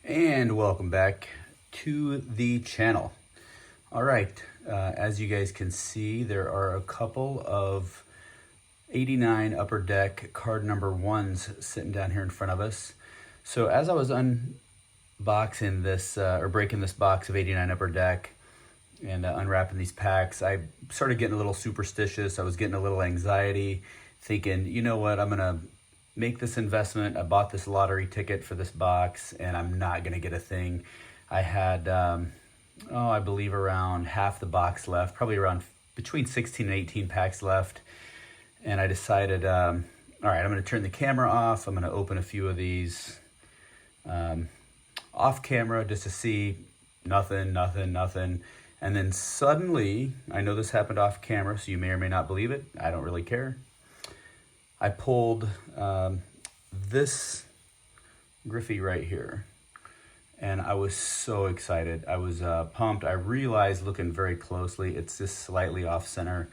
And welcome back to the channel. All right, as you guys can see, there are a couple of 89 Upper Deck card number ones sitting down here in front of us. So as I was unboxing this, or breaking this box of 89 Upper Deck and unwrapping these packs, I started getting a little superstitious. I was getting a little anxiety, thinking, you know what, I'm gonna make this investment. I bought this lottery ticket for this box and I'm not gonna get a thing. I had, I believe around half the box left, probably around between 16 and 18 packs left. And I decided, all right, I'm gonna turn the camera off. I'm gonna open a few of these off camera just to see nothing. And then suddenly, I know this happened off camera, so you may or may not believe it. I don't really care. I pulled this Griffey right here, and I was so excited. I was pumped. I realized looking very closely, it's just slightly off center.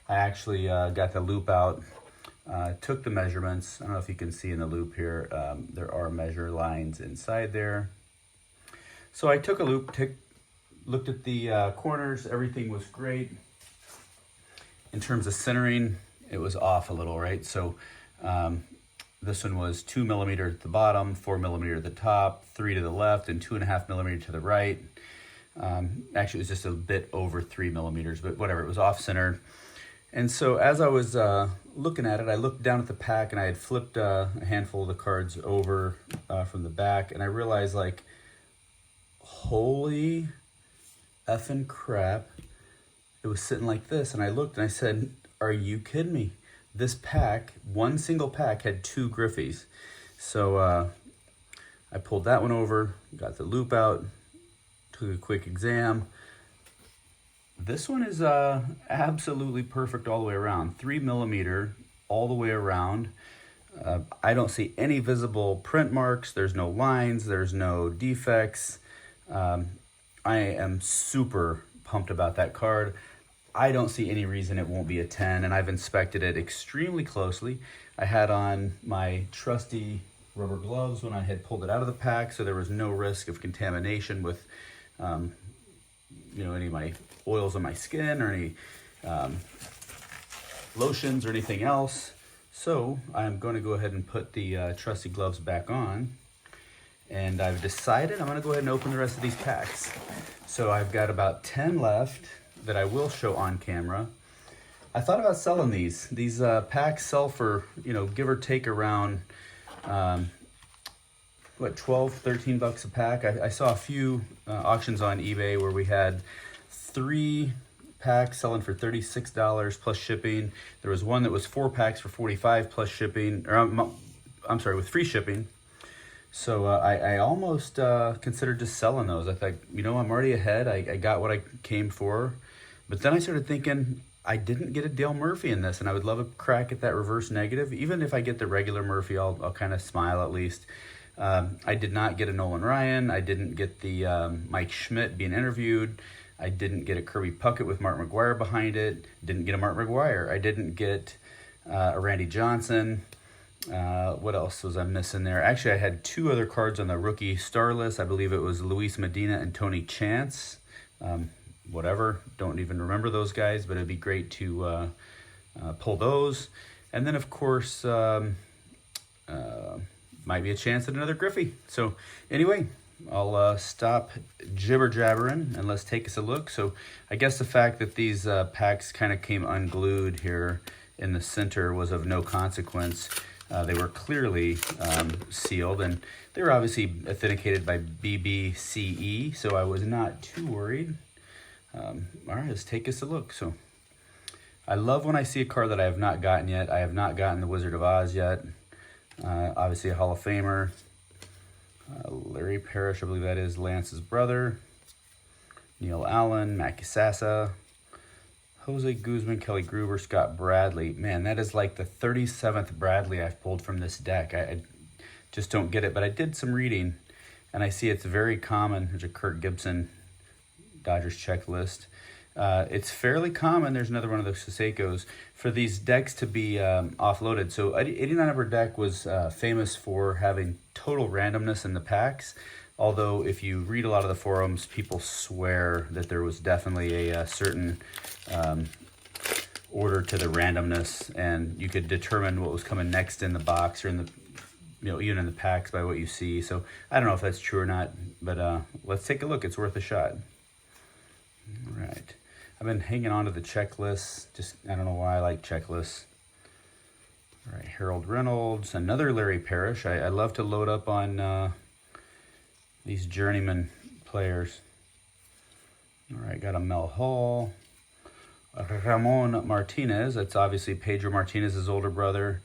I actually got the loop out, took the measurements. I don't know if you can see in the loop here, there are measure lines inside there. So I took a loop, looked at the corners, everything was great. In terms of centering, it was off a little, right? So this one was 2 millimeter at the bottom, 4 millimeter at the top, 3 to the left, and 2.5 millimeter to the right. Actually, it was just a bit over 3 millimeters, but whatever, it was off center. And so as I was looking at it, I looked down at the pack and I had flipped a handful of the cards over from the back, and I realized, like, holy effing crap, it was sitting like this. And I looked and I said, are you kidding me? This pack, one single pack, had 2 Griffies. So I pulled that one over, got the loop out, took a quick exam. This one is absolutely perfect all the way around. 3 millimeter all the way around. I don't see any visible print marks. There's no lines. There's no defects. I am super pumped about that card. I don't see any reason it won't be a 10, and I've inspected it extremely closely. I had on my trusty rubber gloves when I had pulled it out of the pack, so there was no risk of contamination with any of my oils on my skin or any lotions or anything else. So I'm going to go ahead and put the trusty gloves back on, and I've decided I'm going to go ahead and open the rest of these packs. So I've got about 10 left that I will show on camera. I thought about selling these. These packs sell for, give or take around, 12, 13 bucks a pack. I saw a few auctions on eBay where we had 3 packs selling for $36 plus shipping. There was one that was 4 packs for $45 plus shipping, or I'm sorry, with free shipping. So I almost considered just selling those. I thought, I'm already ahead. I got what I came for. But then I started thinking, I didn't get a Dale Murphy in this, and I would love a crack at that reverse negative. Even if I get the regular Murphy, I'll kind of smile at least. I did not get a Nolan Ryan. I didn't get the Mike Schmidt being interviewed. I didn't get a Kirby Puckett with Mark McGwire behind it. Didn't get a Mark McGwire. I didn't get a Randy Johnson. What else was I missing there? Actually, I had 2 other cards on the rookie star list. I believe it was Luis Medina and Tony Chance. Whatever, don't even remember those guys, but it'd be great to pull those. And then, of course, might be a chance at another Griffey. So anyway, I'll stop jibber jabbering and let's take us a look. So I guess the fact that these packs kind of came unglued here in the center was of no consequence. They were clearly sealed, and they were obviously authenticated by BBCE, so I was not too worried. All right, let's take us a look. So I love when I see a card that I have not gotten yet. I have not gotten the Wizard of Oz yet. Obviously a Hall of Famer. Larry Parrish, I believe that is Lance's brother. Neil Allen, Matt Casassa, Jose Guzman, Kelly Gruber, Scott Bradley. Man, that is like the 37th Bradley I've pulled from this deck. I just don't get it, but I did some reading, and I see it's very common. There's a Kirk Gibson Dodgers checklist. It's fairly common, there's another one of those Sisecos, for these decks to be offloaded. So 89 Upper Deck was famous for having total randomness in the packs. Although if you read a lot of the forums, people swear that there was definitely a certain order to the randomness, and you could determine what was coming next in the box or in the, even in the packs by what you see. So I don't know if that's true or not, but let's take a look. It's worth a shot. All right. I've been hanging on to the checklist. I don't know why I like checklists. All right, Harold Reynolds, another Larry Parrish. I love to load up on these journeyman players. All right, got a Mel Hall. Ramon Martinez, that's obviously Pedro Martinez's older brother.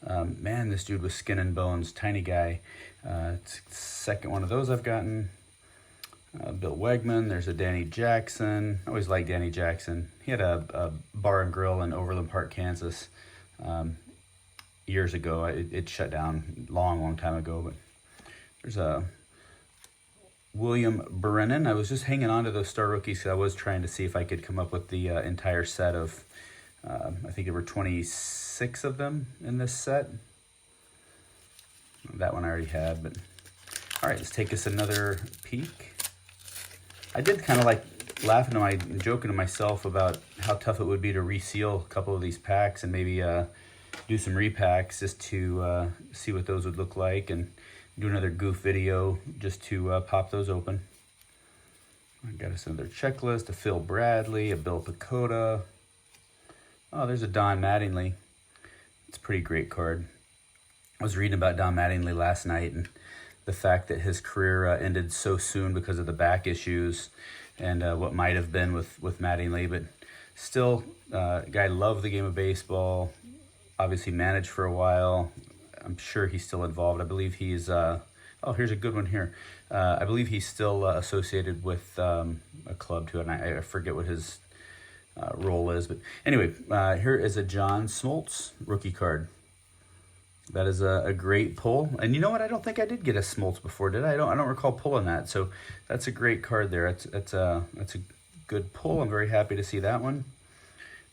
Man, this dude was skin and bones, tiny guy. It's the second one of those I've gotten. Bill Wegman, there's a Danny Jackson. I always liked Danny Jackson. He had a bar and grill in Overland Park, Kansas years ago. It shut down long time ago, but there's a William Brennan. I was just hanging on to those star rookies because I was trying to see if I could come up with the entire set of, I think there were 26 of them in this set. That one I already had, but all right, let's take us another peek. I did kind of like joking to myself about how tough it would be to reseal a couple of these packs and maybe do some repacks just to see what those would look like, and do another goof video just to pop those open. I got us another checklist, a Phil Bradley, a Bill Pecota. Oh, there's a Don Mattingly. It's a pretty great card. I was reading about Don Mattingly last night and the fact that his career ended so soon because of the back issues and what might have been with Mattingly, but still, guy loved the game of baseball, obviously managed for a while. I'm sure he's still involved. I believe he's, oh, here's a good one here. I believe he's still associated with a club too, and I forget what his role is. But anyway, here is a John Smoltz rookie card. That is a great pull. And you know what? I don't think I did get a Smoltz before, did I? I don't recall pulling that. So that's a great card there. That's a good pull. I'm very happy to see that one.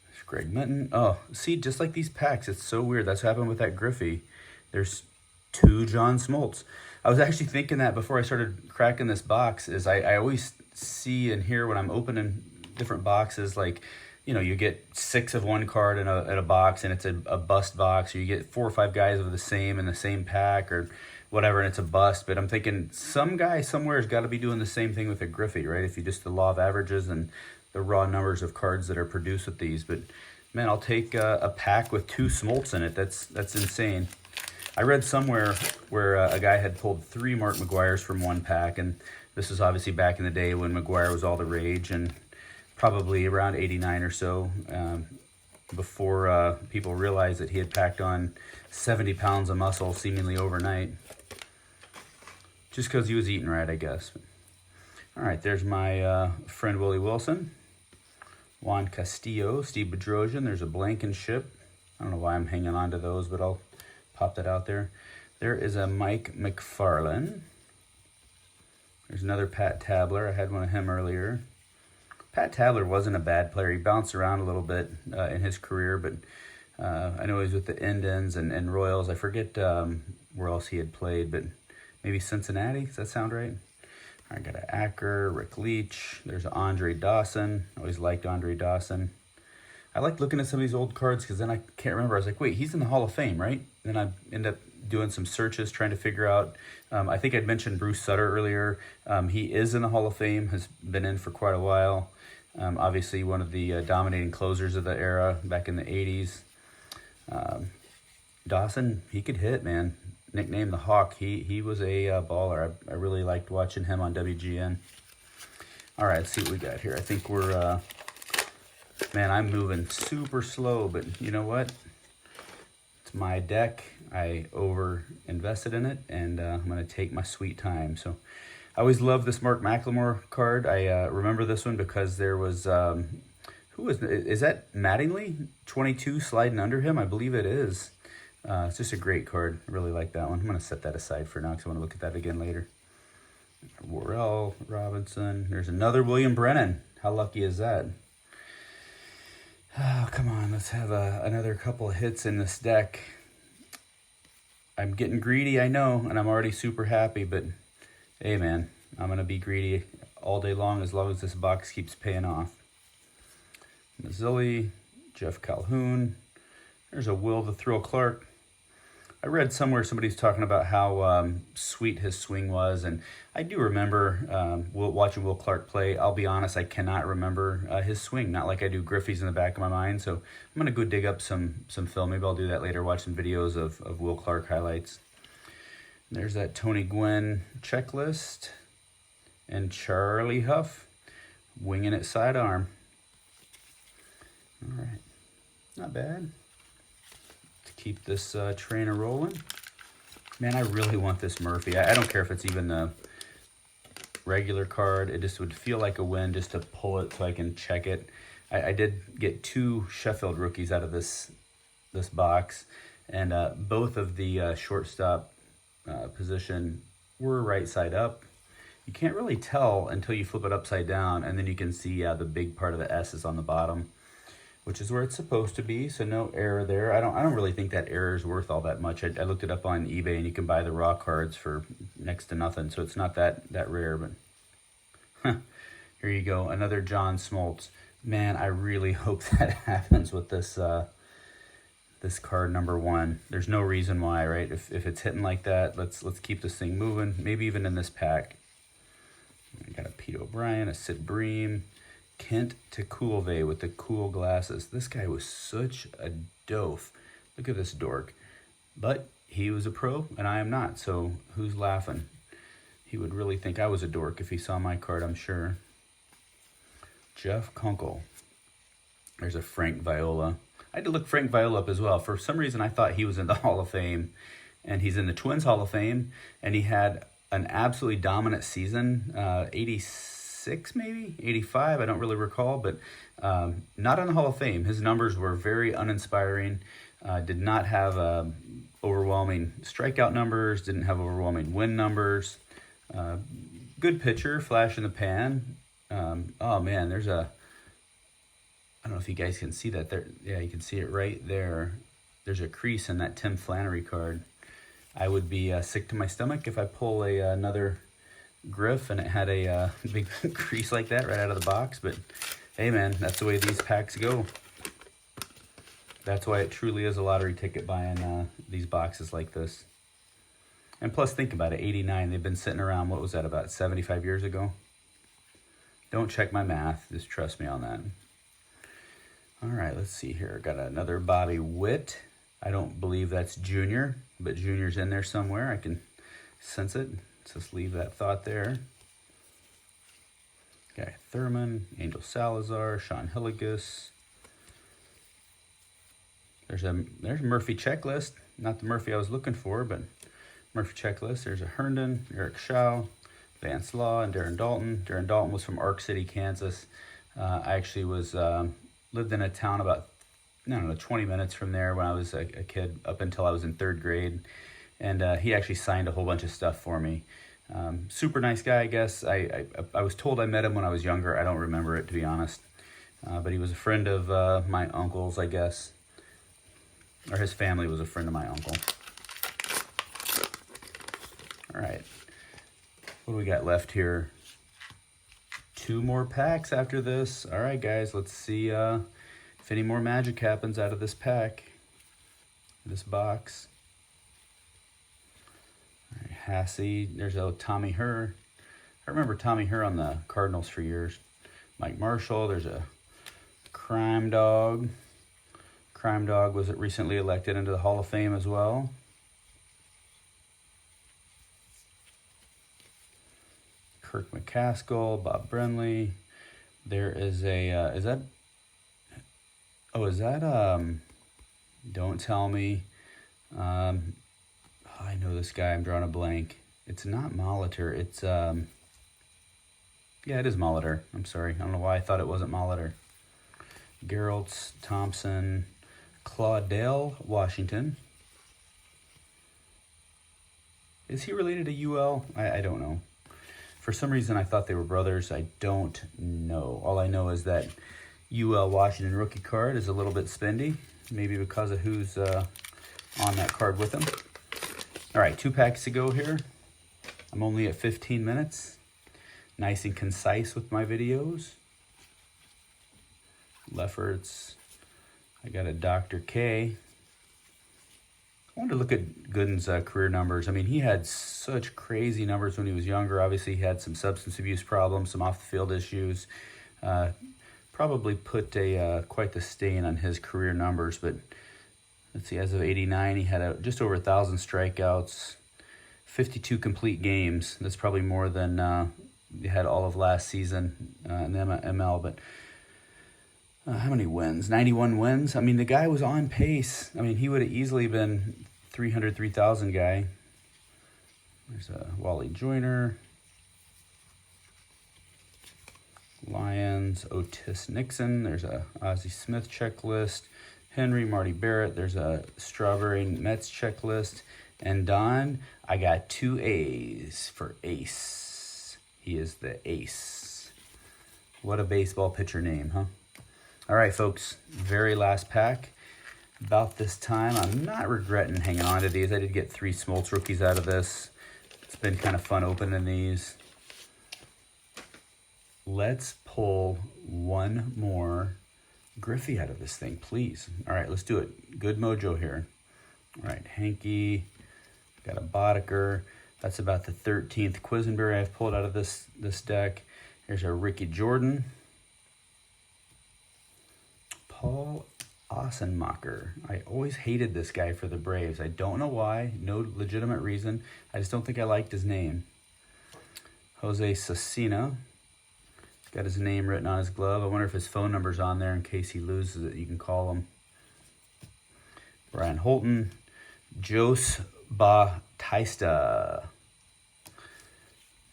There's Greg Minton. Oh, see, just like these packs, it's so weird. That's what happened with that Griffey. There's 2 John Smoltz. I was actually thinking that before I started cracking this box, is I always see and hear when I'm opening different boxes, like, you get 6 of one card in a box and it's a bust box, or you get 4 or 5 guys of the same in the same pack or whatever and it's a bust. But I'm thinking some guy somewhere has got to be doing the same thing with a Griffey, right? If you just the law of averages and the raw numbers of cards that are produced with these. But man, I'll take a pack with 2 Smoltz in it. That's insane. I read somewhere where a guy had pulled 3 Mark McGwire's from one pack, and this was obviously back in the day when McGwire was all the rage, and probably around 89 or so, before people realized that he had packed on 70 pounds of muscle seemingly overnight, just because he was eating right, I guess. All right, there's my friend Willie Wilson, Juan Castillo, Steve Bedrosian. There's a Blankenship. I don't know why I'm hanging on to those, but I'll pop that out there. There is a Mike McFarland. There's another Pat Tabler. I had one of him earlier. Pat Tabler wasn't a bad player. He bounced around a little bit in his career, but I know he was with the Indians and Royals. I forget where else he had played, but maybe Cincinnati. Does that sound right? I got an Acker, Rick Leach. There's an Andre Dawson. I always liked Andre Dawson. I like looking at some of these old cards because then I can't remember. I was like, wait, he's in the Hall of Fame, right? Then I end up doing some searches trying to figure out. I think I'd mentioned Bruce Sutter earlier. He is in the Hall of Fame, has been in for quite a while. Obviously one of the dominating closers of the era back in the 80s. Dawson, he could hit, man. Nicknamed the Hawk. He was a baller. I really liked watching him on WGN. All right, let's see what we got here. I think we're... man, I'm moving super slow, but you know what? It's my deck. I over-invested in it, and I'm going to take my sweet time. So I always loved this Mark McLemore card. I remember this one because there was... is that Mattingly? 22 sliding under him? I believe it is. It's just a great card. I really like that one. I'm going to set that aside for now because I want to look at that again later. Worrell Robinson. There's another William Brennan. How lucky is that? Oh, come on. Let's have another couple of hits in this deck. I'm getting greedy, I know, and I'm already super happy, but Hey man, I'm going to be greedy all day long as this box keeps paying off. Mazzilli, Jeff Calhoun. There's a Will the Thrill Clark. I read somewhere somebody's talking about how sweet his swing was, and I do remember watching Will Clark play. I'll be honest, I cannot remember his swing, not like I do Griffey's in the back of my mind, so I'm going to go dig up some film. Maybe I'll do that later, watch some videos of Will Clark highlights. There's that Tony Gwynn checklist, and Charlie Huff, winging it sidearm. All right, not bad. Keep this trainer rolling. Man, I really want this Murphy. I don't care if it's even the regular card. It just would feel like a win just to pull it so I can check it. I did get 2 Sheffield rookies out of this box, and both of the shortstop position were right side up. You can't really tell until you flip it upside down, and then you can see the big part of the S is on the bottom, which is where it's supposed to be, so no error there. I don't really think that error is worth all that much. I looked it up on eBay, and you can buy the raw cards for next to nothing, so it's not that rare, but here you go, another John Smoltz. Man, I really hope that happens with this this card number 1. There's no reason why, right? If it's hitting like that, let's keep this thing moving, maybe even in this pack. I got a Pete O'Brien, a Sid Bream, Kent Tekulve with the cool glasses. This guy was such a dof. Look at this dork. But he was a pro, and I am not, so who's laughing? He would really think I was a dork if he saw my card, I'm sure. Jeff Kunkel. There's a Frank Viola. I had to look Frank Viola up as well. For some reason, I thought he was in the Hall of Fame, and he's in the Twins Hall of Fame, and he had an absolutely dominant season, 86 maybe, 85, I don't really recall, but not in the Hall of Fame. His numbers were very uninspiring, did not have overwhelming strikeout numbers, didn't have overwhelming win numbers. Good pitcher, flash in the pan. Oh man, there's a, I don't know if you guys can see that there. Yeah, you can see it right there. There's a crease in that Tim Flannery card. I would be sick to my stomach if I pull another Griff and it had a big crease like that right out of the box. But hey man, that's the way these packs go. That's why it truly is a lottery ticket buying these boxes like this. And plus, think about it, 89, they've been sitting around, what was that, about 75 years ago? Don't check my math, just trust me on that. All right, let's see here. Got another Bobby Witt. I don't believe that's Junior, but Junior's in there somewhere. I can sense it. Let's just leave that thought there. Guy Thurman, Angel Salazar, Sean Hilligus. There's Murphy checklist. Not the Murphy I was looking for, but Murphy checklist. There's a Herndon, Eric Shaw, Vance Law, and Darren Dalton. Darren Dalton was from Ark City, Kansas. I actually was lived in a town about, I don't know, 20 minutes from there when I was a kid, up until I was in 3rd grade. And he actually signed a whole bunch of stuff for me. Super nice guy, I guess. I was told I met him when I was younger. I don't remember it, to be honest. But he was a friend of my uncle's, I guess. Or his family was a friend of my uncle. All right. What do we got left here? 2 more packs after this. All right, guys, let's see if any more magic happens out of this pack, this box. All right, Hassey, there's a Tommy Herr. I remember Tommy Herr on the Cardinals for years. Mike Marshall, there's a Crime Dog. Crime Dog was recently elected into the Hall of Fame as well. Kirk McCaskill, Bob Brenly. There is a, is that, don't tell me. I know this guy, I'm drawing a blank. It's not Molitor, it's, yeah, it is Molitor. I'm sorry, I don't know why I thought it wasn't Molitor. Geraltz, Thompson, Claudel Washington. Is he related to UL? I don't know. For some reason, I thought they were brothers. I don't know. All I know is that UL Washington rookie card is a little bit spendy, maybe because of who's on that card with him. All right, 2 packs to go here. I'm only at 15 minutes. Nice and concise with my videos. Lefferts. I got a Dr. K. I wanted to look at Gooden's career numbers. I mean, he had such crazy numbers when he was younger. Obviously, he had some substance abuse problems, some off-the-field issues. Probably put quite the stain on his career numbers. But let's see, as of '89, he had just over 1,000 strikeouts, 52 complete games. That's probably more than he had all of last season in the ML. But how many wins? 91 wins. I mean, the guy was on pace. I mean, he would have easily been 300, 3,000 guy. There's a Wally Joyner. Lions, Otis Nixon. There's a Ozzie Smith checklist. Henry, Marty Barrett. There's a Strawberry Mets checklist. And Don, I got 2 A's for Ace. He is the ace. What a baseball pitcher name, huh? All right, folks, very last pack. About this time, I'm not regretting hanging on to these. I did get 3 Smoltz rookies out of this. It's been kind of fun opening these. Let's pull one more Griffey out of this thing, please. All right, let's do it. Good mojo here. All right, Hanky, got a Boddicker. That's about the 13th Quisenberry I've pulled out of this deck. Here's a Ricky Jordan. Paul Ossenmacher. I always hated this guy for the Braves. I don't know why. No legitimate reason. I just don't think I liked his name. Jose Cecina. Got his name written on his glove. I wonder if his phone number's on there in case he loses it. You can call him. Brian Holton. Jos Bautista.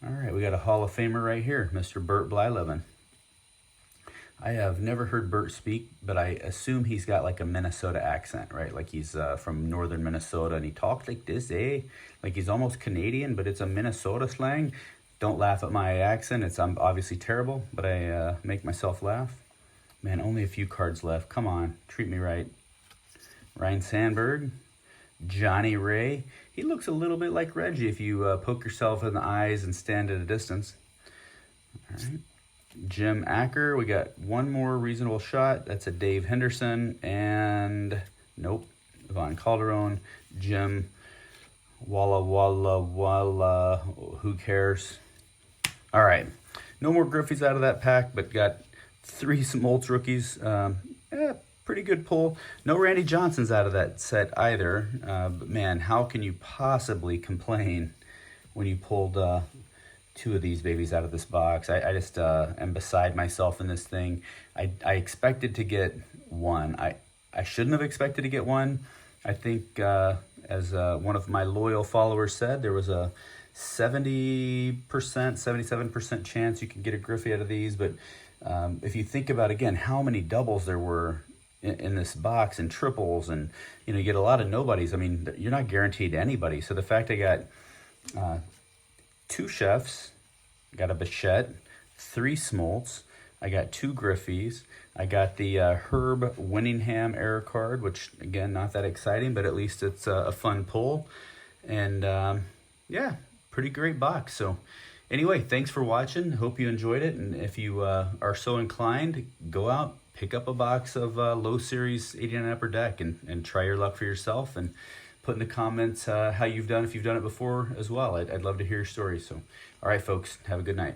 All right, we got a Hall of Famer right here, Mr. Bert Blyleven. I have never heard Bert speak, but I assume he's got like a Minnesota accent, right? Like he's from northern Minnesota, and he talks like this, eh? Like he's almost Canadian, but it's a Minnesota slang. Don't laugh at my accent. I'm obviously terrible, but I make myself laugh. Man, only a few cards left. Come on, treat me right. Ryan Sandberg. Johnny Ray. He looks a little bit like Reggie if you poke yourself in the eyes and stand at a distance. All right. Jim Acker. We got one more reasonable shot. That's a Dave Henderson. And nope. Yvonne Calderon. Jim. Walla Walla Walla. Who cares? All right. No more Griffies out of that pack, but got 3 Smoltz rookies. Pretty good pull. No Randy Johnsons out of that set either. But man, how can you possibly complain when you pulled 2 of these babies out of this box? I just am beside myself in this thing. I expected to get 1. I shouldn't have expected to get 1. I think, as one of my loyal followers said, there was a 70%, 77% chance you could get a Griffey out of these. But if you think about, again, how many doubles there were in this box and triples, and you get a lot of nobodies. I mean, you're not guaranteed anybody. So the fact I got 2 Chefs, got a Bichette, 3 Smoltz, I got 2 Griffies, I got the Herb Winningham error card, which again, not that exciting, but at least it's a fun pull. And yeah, pretty great box. So anyway, thanks for watching. Hope you enjoyed it. And if you are so inclined, go out, pick up a box of low series 89 upper deck and try your luck for yourself, and put in the comments how you've done, if you've done it before as well. I'd love to hear your stories. So, all right, folks, have a good night.